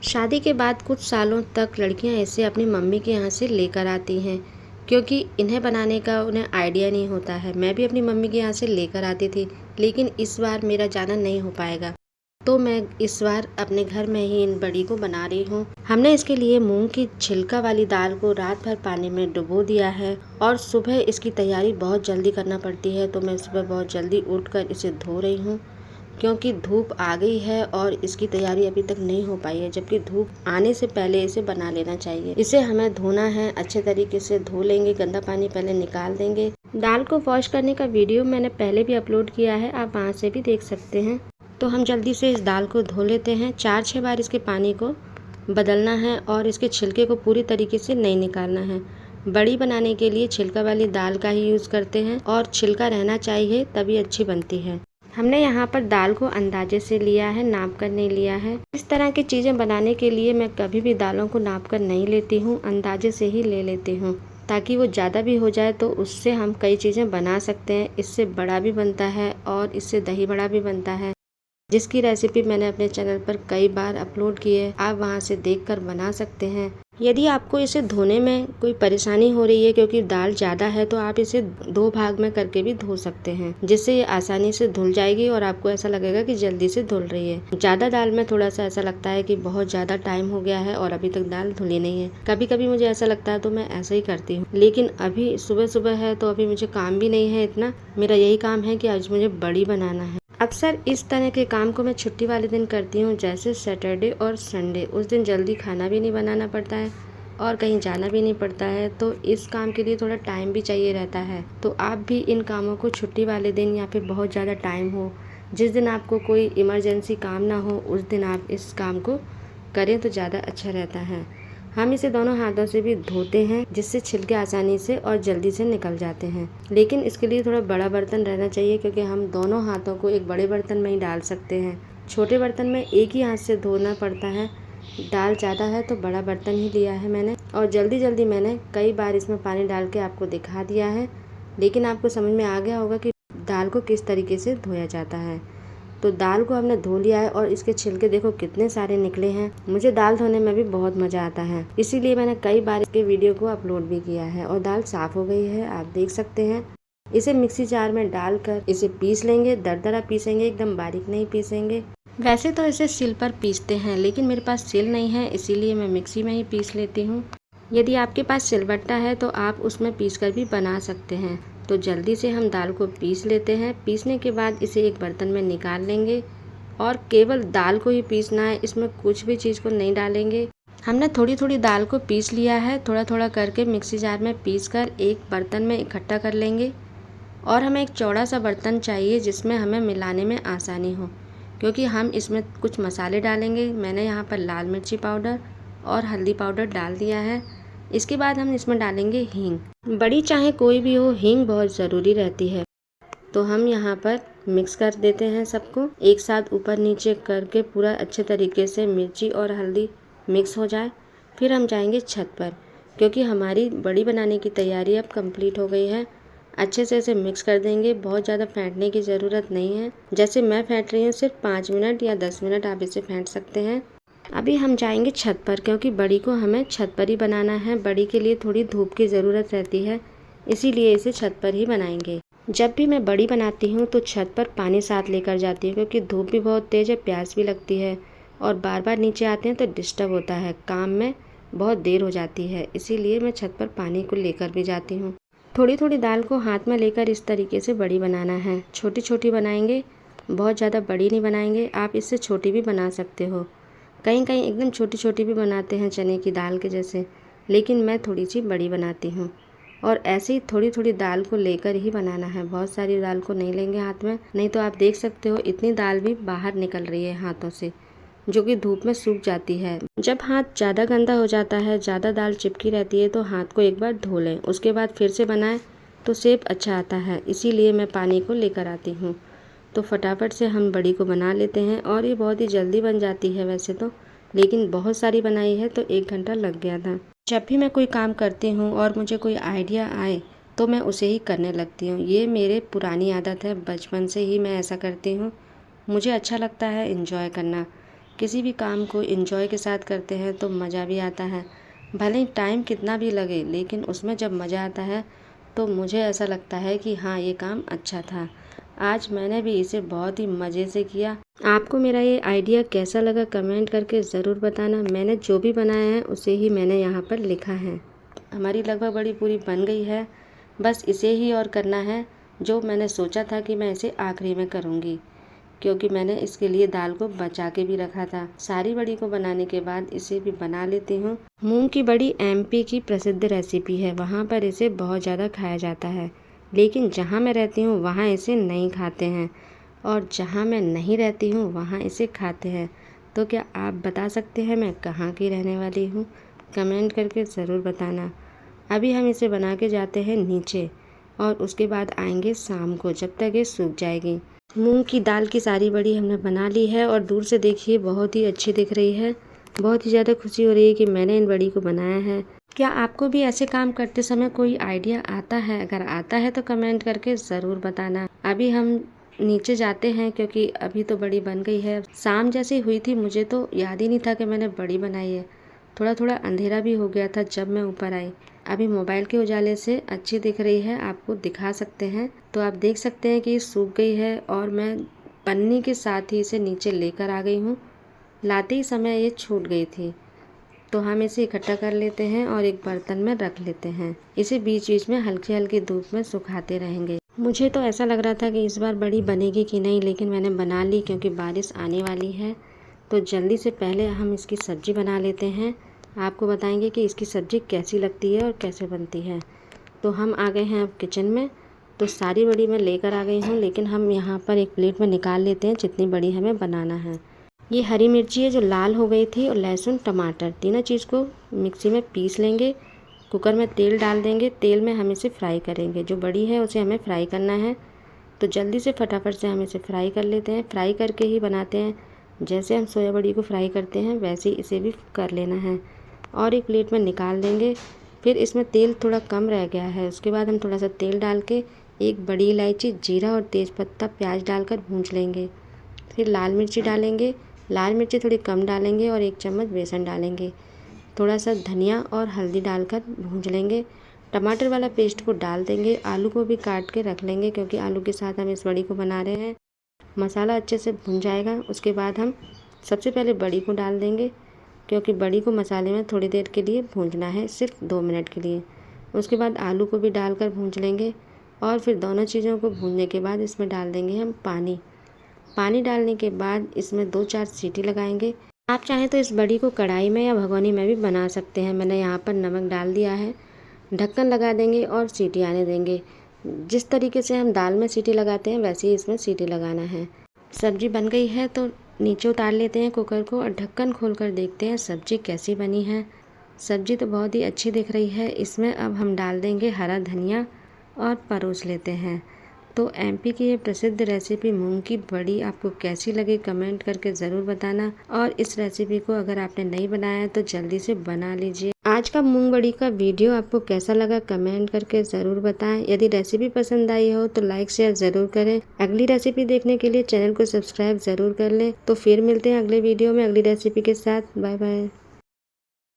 शादी के बाद कुछ सालों तक लड़कियां ऐसे अपनी मम्मी के यहाँ से लेकर आती हैं क्योंकि इन्हें बनाने का उन्हें आइडिया नहीं होता है। मैं भी अपनी मम्मी के यहाँ से लेकर आती थी, लेकिन इस बार मेरा जाना नहीं हो पाएगा। तो मैं इस बार अपने घर में ही इन बड़ी को बना रही हूँ। हमने इसके लिए मूंग की छिलका वाली दाल को रात भर पानी में डुबो दिया है और सुबह इसकी तैयारी बहुत जल्दी करना पड़ती है। तो मैं सुबह बहुत जल्दी उठकर इसे धो रही हूँ क्योंकि धूप आ गई है और इसकी तैयारी अभी तक नहीं हो पाई है, जबकि धूप आने से पहले इसे बना लेना चाहिए। इसे हमें धोना है, अच्छे तरीके से धो लेंगे, गंदा पानी पहले निकाल देंगे। दाल को वॉश करने का वीडियो मैंने पहले भी अपलोड किया है, आप वहाँ से भी देख सकते हैं। तो हम जल्दी से इस दाल को धो लेते हैं। 4-6 बार इसके पानी को बदलना है और इसके छिलके को पूरी तरीके से नहीं निकालना है। बड़ी बनाने के लिए छिलका वाली दाल का ही यूज़ करते हैं और छिलका रहना चाहिए, तभी अच्छी बनती है। हमने यहाँ पर दाल को अंदाजे से लिया है, नाप कर नहीं लिया है। इस तरह की चीज़ें बनाने के लिए मैं कभी भी दालों को नाप कर नहीं लेती हूँ, अंदाजे से ही ले लेती हूँ, ताकि वो ज़्यादा भी हो जाए तो उससे हम कई चीज़ें बना सकते हैं। इससे बड़ा भी बनता है और इससे दही बड़ा भी बनता है, जिसकी रेसिपी मैंने अपने चैनल पर कई बार अपलोड की है, आप वहां से देखकर बना सकते हैं। यदि आपको इसे धोने में कोई परेशानी हो रही है क्योंकि दाल ज़्यादा है, तो आप इसे 2 भाग में करके भी धो सकते हैं, जिससे ये आसानी से धुल जाएगी और आपको ऐसा लगेगा कि जल्दी से धुल रही है। ज़्यादा दाल में थोड़ा सा ऐसा लगता है कि बहुत ज़्यादा टाइम हो गया है और अभी तक दाल धुली नहीं है। कभी कभी मुझे ऐसा लगता है तो मैं ऐसा ही करती हूँ, लेकिन अभी सुबह सुबह है तो अभी मुझे काम भी नहीं है इतना। मेरा यही काम है कि आज मुझे बड़ी बनाना है। अक्सर इस तरह के काम को मैं छुट्टी वाले दिन करती हूँ, जैसे सैटरडे और संडे। उस दिन जल्दी खाना भी नहीं बनाना पड़ता है और कहीं जाना भी नहीं पड़ता है, तो इस काम के लिए थोड़ा टाइम भी चाहिए रहता है। तो आप भी इन कामों को छुट्टी वाले दिन या फिर बहुत ज़्यादा टाइम हो, जिस दिन आपको कोई इमरजेंसी काम ना हो, उस दिन आप इस काम को करें तो ज़्यादा अच्छा रहता है। हम इसे दोनों हाथों से भी धोते हैं, जिससे छिलके आसानी से और जल्दी से निकल जाते हैं। लेकिन इसके लिए थोड़ा बड़ा बर्तन रहना चाहिए, क्योंकि हम दोनों हाथों को एक बड़े बर्तन में ही डाल सकते हैं। छोटे बर्तन में एक ही हाथ से धोना पड़ता है। दाल ज़्यादा है तो बड़ा बर्तन ही लिया है मैंने, और जल्दी जल्दी मैंने कई बार इसमें पानी डाल के आपको दिखा दिया है, लेकिन आपको समझ में आ गया होगा कि दाल को किस तरीके से धोया जाता है। तो दाल को हमने धो लिया है और इसके छिलके देखो कितने सारे निकले हैं। मुझे दाल धोने में भी बहुत मज़ा आता है, इसीलिए मैंने कई बार इसके वीडियो को अपलोड भी किया है। और दाल साफ़ हो गई है, आप देख सकते हैं। इसे मिक्सी जार में डालकर इसे पीस लेंगे, दरदरा पीसेंगे, एकदम बारीक नहीं पीसेंगे। वैसे तो इसे सिल पर पीसते हैं, लेकिन मेरे पास सिल नहीं है, इसीलिए मैं मिक्सी में ही पीस लेती हूँ। यदि आपके पास सिलबट्टा है तो आप उसमें पीसकर भी बना सकते हैं। तो जल्दी से हम दाल को पीस लेते हैं। पीसने के बाद इसे एक बर्तन में निकाल लेंगे और केवल दाल को ही पीसना है, इसमें कुछ भी चीज़ को नहीं डालेंगे। हमने थोड़ी थोड़ी दाल को पीस लिया है, थोड़ा थोड़ा करके मिक्सी जार में पीसकर एक बर्तन में इकट्ठा कर लेंगे। और हमें एक चौड़ा सा बर्तन चाहिए जिसमें हमें मिलाने में आसानी हो, क्योंकि हम इसमें कुछ मसाले डालेंगे। मैंने यहाँ पर लाल मिर्ची पाउडर और हल्दी पाउडर डाल दिया है। इसके बाद हम इसमें डालेंगे हींग। बड़ी चाहे कोई भी हो, हींग बहुत ज़रूरी रहती है। तो हम यहाँ पर मिक्स कर देते हैं सबको एक साथ, ऊपर नीचे करके पूरा अच्छे तरीके से मिर्ची और हल्दी मिक्स हो जाए। फिर हम जाएंगे छत पर, क्योंकि हमारी बड़ी बनाने की तैयारी अब कंप्लीट हो गई है। अच्छे से इसे मिक्स कर देंगे, बहुत ज़्यादा फेंटने की ज़रूरत नहीं है। जैसे मैं फेंट रही हूँ, सिर्फ 5 मिनट या 10 मिनट आप इसे फेंट सकते हैं। अभी हम जाएंगे छत पर, क्योंकि बड़ी को हमें छत पर ही बनाना है। बड़ी के लिए थोड़ी धूप की ज़रूरत रहती है, इसीलिए इसे छत पर ही बनाएंगे। जब भी मैं बड़ी बनाती हूँ तो छत पर पानी साथ लेकर जाती हूँ, क्योंकि धूप भी बहुत तेज़ है, प्यास भी लगती है और बार बार नीचे आते हैं तो डिस्टर्ब होता है, काम में बहुत देर हो जाती है, इसीलिए मैं छत पर पानी को लेकर भी जाती हूँ। थोड़ी थोड़ी दाल को हाथ में लेकर इस तरीके से बड़ी बनाना है। छोटी छोटी बनाएंगे, बहुत ज़्यादा बड़ी नहीं बनाएंगे। आप इससे छोटी भी बना सकते हो, कहीं कहीं एकदम छोटी छोटी भी बनाते हैं चने की दाल के जैसे, लेकिन मैं थोड़ी सी बड़ी बनाती हूँ। और ऐसे ही थोड़ी थोड़ी दाल को लेकर ही बनाना है, बहुत सारी दाल को नहीं लेंगे हाथ में, नहीं तो आप देख सकते हो इतनी दाल भी बाहर निकल रही है हाथों से, जो कि धूप में सूख जाती है। जब हाथ ज़्यादा गंदा हो जाता है, ज़्यादा दाल चिपकी रहती है, तो हाथ को एक बार धो लें, उसके बाद फिर से बनाएं तो शेप अच्छा आता है। इसीलिए मैं पानी को लेकर आती हूँ। तो फटाफट से हम बड़ी को बना लेते हैं और ये बहुत ही जल्दी बन जाती है वैसे तो, लेकिन बहुत सारी बनाई है तो 1 घंटा लग गया था। जब भी मैं कोई काम करती हूँ और मुझे कोई आइडिया आए तो मैं उसे ही करने लगती हूँ। ये मेरे पुरानी आदत है, बचपन से ही मैं ऐसा करती हूँ। मुझे अच्छा लगता है एंजॉय करना। किसी भी काम को एंजॉय के साथ करते हैं तो मज़ा भी आता है। भले ही टाइम कितना भी लगे, लेकिन उसमें जब मज़ा आता है तो मुझे ऐसा लगता है कि हाँ, ये काम अच्छा था। आज मैंने भी इसे बहुत ही मज़े से किया। आपको मेरा ये आइडिया कैसा लगा कमेंट करके ज़रूर बताना। मैंने जो भी बनाया है उसे ही मैंने यहाँ पर लिखा है। हमारी लगभग बड़ी पूरी बन गई है, बस इसे ही और करना है। जो मैंने सोचा था कि मैं इसे आखिरी में करूँगी, क्योंकि मैंने इसके लिए दाल को बचा के भी रखा था। सारी बड़ी को बनाने के बाद इसे भी बना लेती हूँ। मूंग की बड़ी एमपी की प्रसिद्ध रेसिपी है, वहाँ पर इसे बहुत ज़्यादा खाया जाता है, लेकिन जहाँ मैं रहती हूँ वहाँ इसे नहीं खाते हैं, और जहाँ मैं नहीं रहती हूँ वहाँ इसे खाते हैं। तो क्या आप बता सकते हैं मैं कहाँ की रहने वाली हूँ? कमेंट करके ज़रूर बताना। अभी हम इसे बना के जाते हैं नीचे, और उसके बाद आएंगे शाम को, जब तक ये सूख जाएगी। मूंग की दाल की सारी बड़ी हमने बना ली है, और दूर से देखिए बहुत ही अच्छी दिख रही है। बहुत ही ज़्यादा खुशी हो रही है कि मैंने इन बड़ी को बनाया है। क्या आपको भी ऐसे काम करते समय कोई आइडिया आता है? अगर आता है तो कमेंट करके ज़रूर बताना। अभी हम नीचे जाते हैं, क्योंकि अभी तो बड़ी बन गई है। शाम जैसी हुई थी, मुझे तो याद ही नहीं था कि मैंने बड़ी बनाई है। थोड़ा थोड़ा अंधेरा भी हो गया था जब मैं ऊपर आई। अभी मोबाइल के उजाले से अच्छी दिख रही है, आपको दिखा सकते हैं। तो आप देख सकते हैं कि ये सूख गई है, और मैं पन्नी के साथ ही इसे नीचे लेकर आ गई हूँ। लाते ही समय ये छूट गई थी, तो हम इसे इकट्ठा कर लेते हैं और एक बर्तन में रख लेते हैं। इसे बीच बीच में हल्की हल्की धूप में सुखाते रहेंगे। मुझे तो ऐसा लग रहा था कि इस बार बड़ी बनेगी कि नहीं, लेकिन मैंने बना ली, क्योंकि बारिश आने वाली है। तो जल्दी से पहले हम इसकी सब्ज़ी बना लेते हैं। आपको बताएंगे कि इसकी सब्ज़ी कैसी लगती है और कैसे बनती है। तो हम आ गए हैं अब किचन में। तो सारी बड़ी मैं लेकर आ गई हूँ, लेकिन हम यहाँ पर एक प्लेट में निकाल लेते हैं जितनी बड़ी हमें बनाना है। ये हरी मिर्ची है जो लाल हो गई थी, और लहसुन टमाटर तीनों चीज़ को मिक्सी में पीस लेंगे। कुकर में तेल डाल देंगे, तेल में हम इसे फ्राई करेंगे। जो बड़ी है उसे हमें फ्राई करना है, तो जल्दी से फटाफट से हम इसे फ्राई कर लेते हैं। फ्राई करके ही बनाते हैं, जैसे हम सोया बड़ी को फ्राई करते हैं वैसे ही इसे भी कर लेना है। और एक प्लेट में निकाल देंगे। फिर इसमें तेल थोड़ा कम रह गया है, उसके बाद हम थोड़ा सा तेल डाल के एक बड़ी इलायची, जीरा और तेज़पत्ता, प्याज डालकर भूंज लेंगे। फिर लाल मिर्ची डालेंगे, लाल मिर्ची थोड़ी कम डालेंगे, और 1 चम्मच बेसन डालेंगे। थोड़ा सा धनिया और हल्दी डालकर भूंज लेंगे। टमाटर वाला पेस्ट को डाल देंगे। आलू को भी काट के रख लेंगे, क्योंकि आलू के साथ हम इस बड़ी को बना रहे हैं। मसाला अच्छे से भुन जाएगा, उसके बाद हम सबसे पहले बड़ी को डाल देंगे, क्योंकि बड़ी को मसाले में थोड़ी देर के लिए भूंजना है, सिर्फ 2 मिनट के लिए। उसके बाद आलू को भी डालकर भूंज लेंगे, और फिर दोनों चीज़ों को भूनने के बाद इसमें डाल देंगे हम पानी। पानी डालने के बाद इसमें 2-4 सीटी लगाएंगे। आप चाहें तो इस बड़ी को कढ़ाई में या भगोनी में भी बना सकते हैं। मैंने यहाँ पर नमक डाल दिया है। ढक्कन लगा देंगे और सीटी आने देंगे। जिस तरीके से हम दाल में सीटी लगाते हैं वैसे ही इसमें सीटी लगाना है। सब्जी बन गई है तो नीचे उतार लेते हैं कुकर को, और ढक्कन खोलकर देखते हैं सब्जी कैसी बनी है। सब्जी तो बहुत ही अच्छी दिख रही है। इसमें अब हम डाल देंगे हरा धनिया और परोस लेते हैं। तो एमपी की ये प्रसिद्ध रेसिपी मूंग की बड़ी आपको कैसी लगी कमेंट करके ज़रूर बताना, और इस रेसिपी को अगर आपने नहीं बनाया है तो जल्दी से बना लीजिए। आज का मूंग बड़ी का वीडियो आपको कैसा लगा कमेंट करके ज़रूर बताएं। यदि रेसिपी पसंद आई हो तो लाइक शेयर ज़रूर करें। अगली रेसिपी देखने के लिए चैनल को सब्सक्राइब ज़रूर कर लें। तो फिर मिलते हैं अगले वीडियो में अगली रेसिपी के साथ। Bye bye.